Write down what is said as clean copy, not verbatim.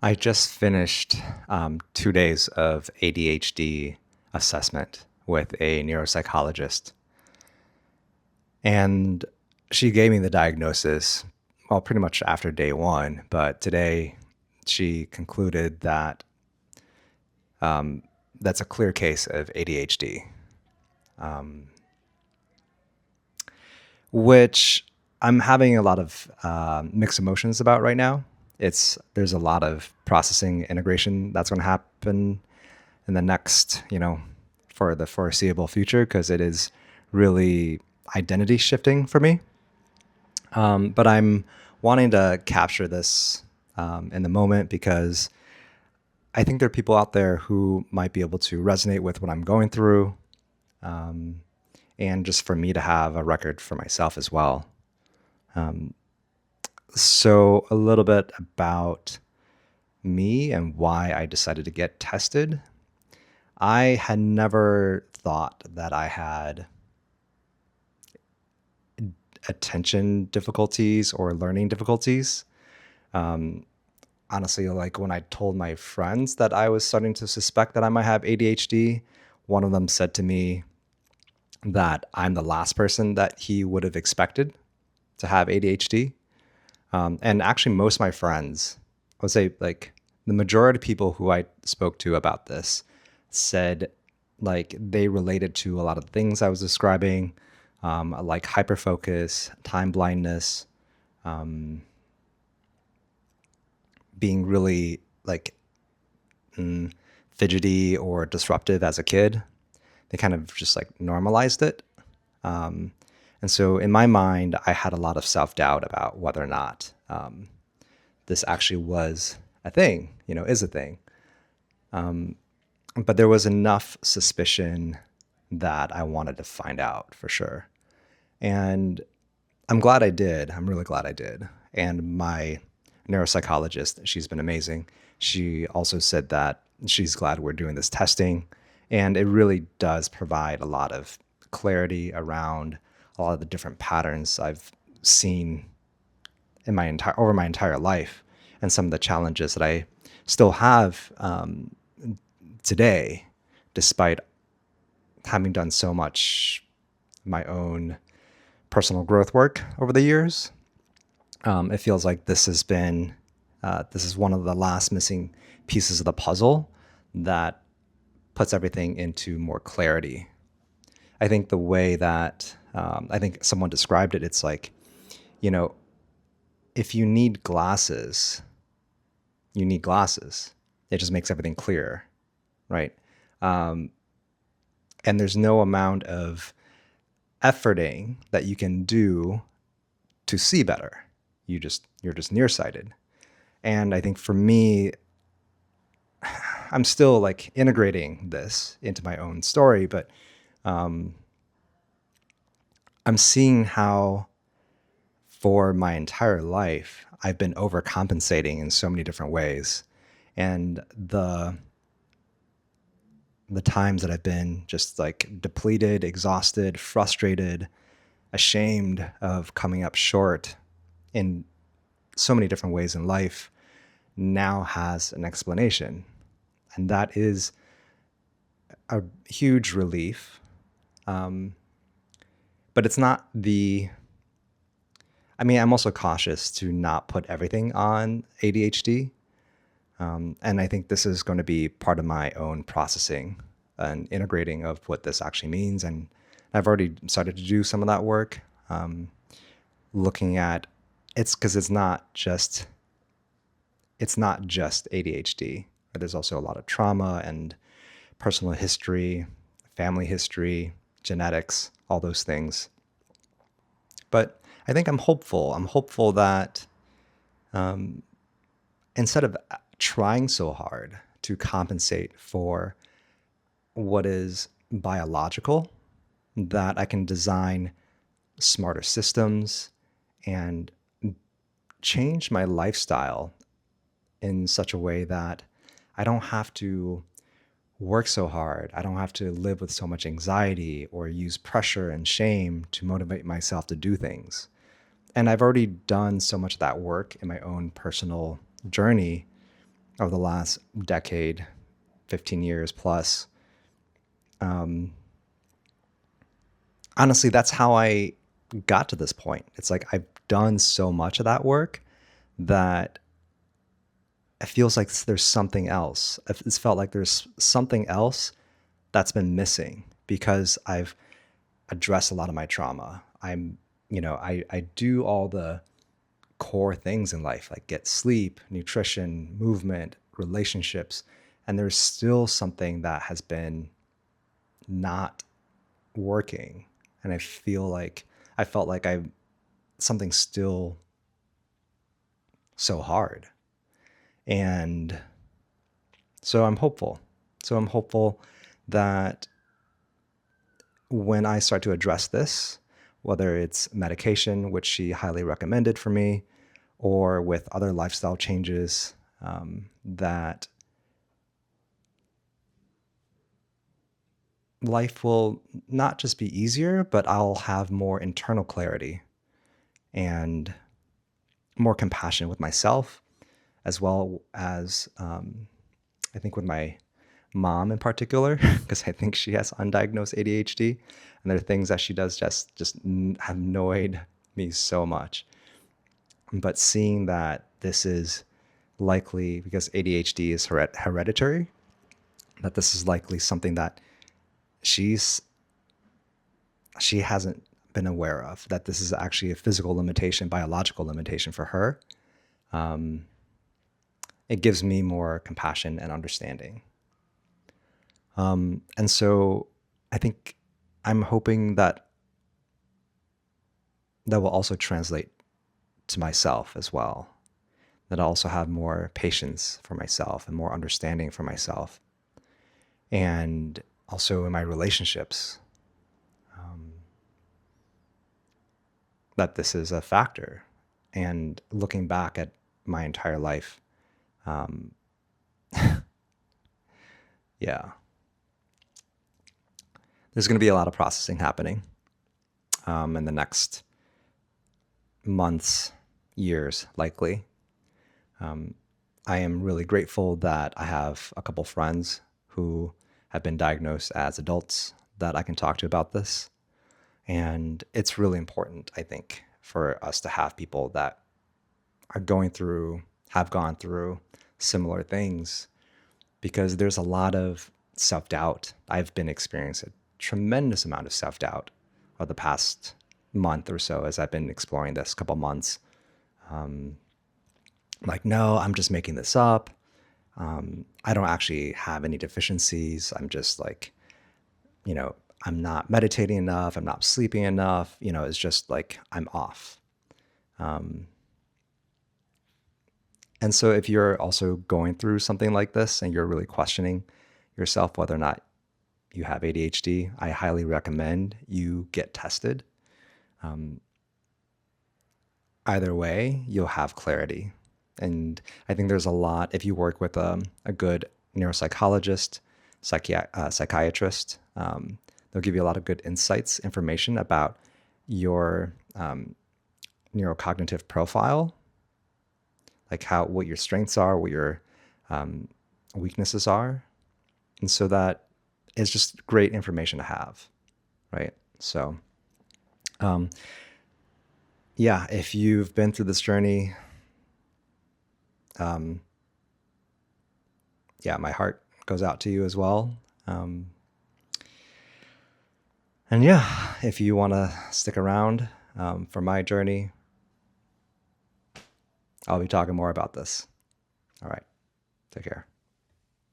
I just finished 2 days of ADHD assessment with a neuropsychologist. And she gave me the diagnosis, well, pretty much after day one. But today she concluded that that's a clear case of ADHD, which I'm having a lot of mixed emotions about right now. There's a lot of processing integration that's going to happen in the next, for the foreseeable future, because it is really identity shifting for me. But I'm wanting to capture this in the moment because I think there are people out there who might be able to resonate with what I'm going through, and just for me to have a record for myself as well. So, a little bit about me and why I decided to get tested. I had never thought that I had attention difficulties or learning difficulties. Honestly, like when I told my friends that I was starting to suspect that I might have ADHD, one of them said to me that I'm the last person that he would have expected to have ADHD. And actually, most of my friends, I would say like the majority of people who I spoke to about this said like they related to a lot of things I was describing, like hyperfocus, time blindness, being really like fidgety or disruptive as a kid. They kind of just like normalized it. And so in my mind, I had a lot of self doubt about whether or not this actually was a thing, is a thing. But there was enough suspicion that I wanted to find out for sure. And I'm glad I did. I'm really glad I did. And my neuropsychologist, she's been amazing. She also said that she's glad we're doing this testing. And it really does provide a lot of clarity around a lot of the different patterns I've seen in over my entire life, and some of the challenges that I still have today, despite having done so much my own personal growth work over the years. It feels like this is one of the last missing pieces of the puzzle that puts everything into more clarity. I think the way that I think someone described it, it's like, if you need glasses, you need glasses. It just makes everything clearer, right? And there's no amount of efforting that you can do to see better. You're just nearsighted. And I think for me, I'm still like integrating this into my own story, but I'm seeing how for my entire life I've been overcompensating in so many different ways. And the times that I've been just like depleted, exhausted, frustrated, ashamed of coming up short in so many different ways in life now has an explanation. And that is a huge relief. But it's not I'm also cautious to not put everything on ADHD. And I think this is going to be part of my own processing and integrating of what this actually means. And I've already started to do some of that work, looking at it's because it's not just ADHD. There's also a lot of trauma and personal history, family history, genetics, all those things. But I think I'm hopeful. I'm hopeful that instead of trying so hard to compensate for what is biological, that I can design smarter systems and change my lifestyle in such a way that I don't have to work so hard. I don't have to live with so much anxiety or use pressure and shame to motivate myself to do things. And I've already done so much of that work in my own personal journey over the last decade, 15 years plus. Honestly, that's how I got to this point. It's like I've done so much of that work that it feels like there's something else. It's felt like there's something else that's been missing because I've addressed a lot of my trauma. I do all the core things in life, like get sleep, nutrition, movement, relationships, and there's still something that has been not working. And I felt like something's still so hard. And so I'm hopeful. I'm hopeful that when I start to address this, whether it's medication, which she highly recommended for me, or with other lifestyle changes, that life will not just be easier, but I'll have more internal clarity and more compassion with myself, as well as I think with my mom in particular, because I think she has undiagnosed ADHD, and there are things that she does just have annoyed me so much. But seeing that this is likely, because ADHD is hereditary, that this is likely something that she hasn't been aware of, that this is actually a physical limitation, biological limitation for her. It gives me more compassion and understanding. And so I think I'm hoping that will also translate to myself as well, that I also have more patience for myself and more understanding for myself. And also in my relationships, that this is a factor. And looking back at my entire life, yeah, there's going to be a lot of processing happening in the next months, years, likely. I am really grateful that I have a couple friends who have been diagnosed as adults that I can talk to about this. And it's really important, I think, for us to have people that are have gone through similar things, because there's a lot of self-doubt. I've been experiencing a tremendous amount of self-doubt over the past month or so as I've been exploring this couple months. Like, no, I'm just making this up. I don't actually have any deficiencies. I'm just like, I'm not meditating enough. I'm not sleeping enough. It's just like I'm off. And so if you're also going through something like this and you're really questioning yourself whether or not you have ADHD, I highly recommend you get tested. Either way, you'll have clarity. And I think there's a lot, if you work with a good neuropsychologist, psychiatrist, they'll give you a lot of good insights, information about your neurocognitive profile, like what your strengths are, what your weaknesses are. And so that is just great information to have, right? So, yeah, if you've been through this journey, yeah, my heart goes out to you as well. And yeah, if you want to stick around for my journey, I'll be talking more about this. All right, take care.